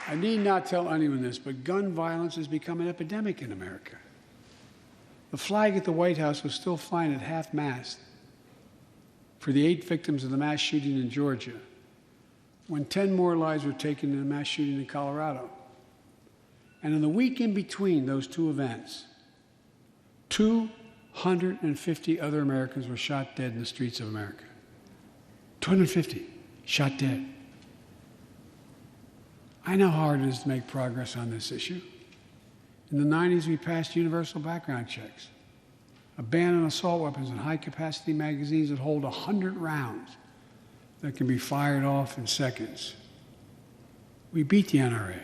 I need not tell anyone this, but gun violence has become an epidemic in America. The flag at the White House was still flying at half-mast for the 8 victims of the mass shooting in Georgia, when 10 more lives were taken in a mass shooting in Colorado. And in the week in between those two events, 250 other Americans were shot dead in the streets of America. 250 shot dead. I know how hard it is to make progress on this issue. In the 90s, we passed universal background checks, a ban on assault weapons and high-capacity magazines that hold 100 rounds that can be fired off in seconds. We beat the NRA.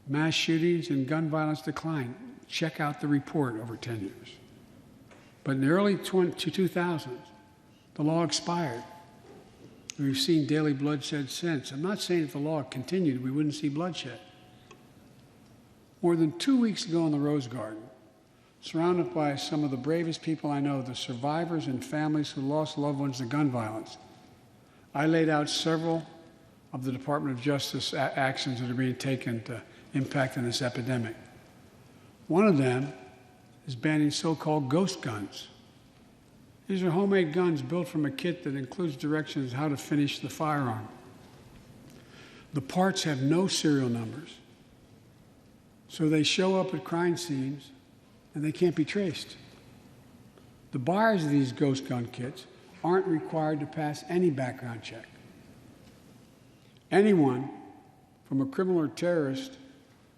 Mass shootings and gun violence declined. Check out the report over 10 years. But in the early 2000s, the law expired. We've seen daily bloodshed since. I'm not saying if the law continued, we wouldn't see bloodshed. More than 2 weeks ago in the Rose Garden, surrounded by some of the bravest people I know, the survivors and families who lost loved ones to gun violence, I laid out several of the Department of Justice actions that are being taken to impact this epidemic. One of them is banning so-called ghost guns. These are homemade guns built from a kit that includes directions how to finish the firearm. The parts have no serial numbers, so they show up at crime scenes and they can't be traced. The buyers of these ghost gun kits aren't required to pass any background check. Anyone, from a criminal or terrorist,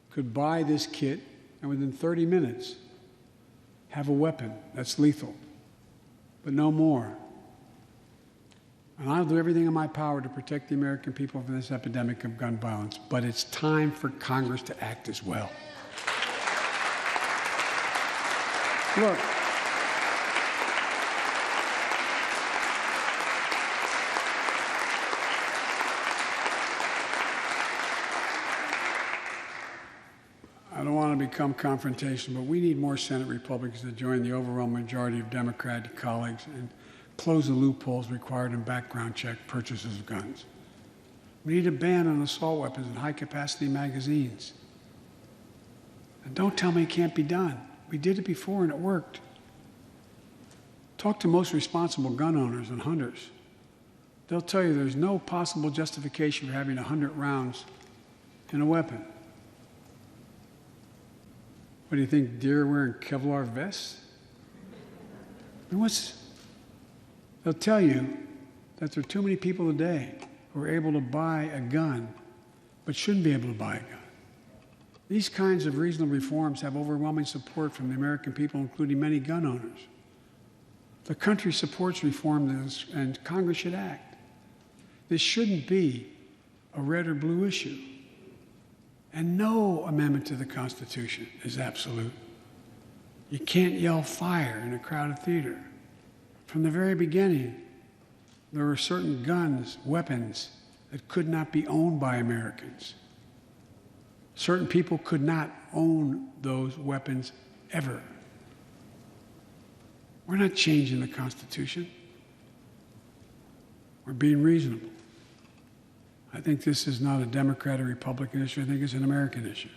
could buy this kit and within 30 minutes have a weapon that's lethal, but no more. And I'll do everything in my power to protect the American people from this epidemic of gun violence, but it's time for Congress to act as well. Look, I don't want to become confrontational, but we need more Senate Republicans to join the overwhelming majority of Democratic colleagues and close the loopholes required in background check purchases of guns. We need a ban on assault weapons and high-capacity magazines. And don't tell me it can't be done. We did it before and it worked. Talk to most responsible gun owners and hunters. They'll tell you there's no possible justification for having 100 rounds in a weapon. What do you think, deer wearing Kevlar vests? They'll tell you that there are too many people today who are able to buy a gun but shouldn't be able to buy a gun. These kinds of reasonable reforms have overwhelming support from the American people, including many gun owners. The country supports reform, and Congress should act. This shouldn't be a red or blue issue. And no amendment to the Constitution is absolute. You can't yell fire in a crowded theater. From the very beginning, there were certain guns, weapons, that could not be owned by Americans. Certain people could not own those weapons ever. We're not changing the Constitution. We're being reasonable. I think this is not a Democrat or Republican issue. I think it's an American issue.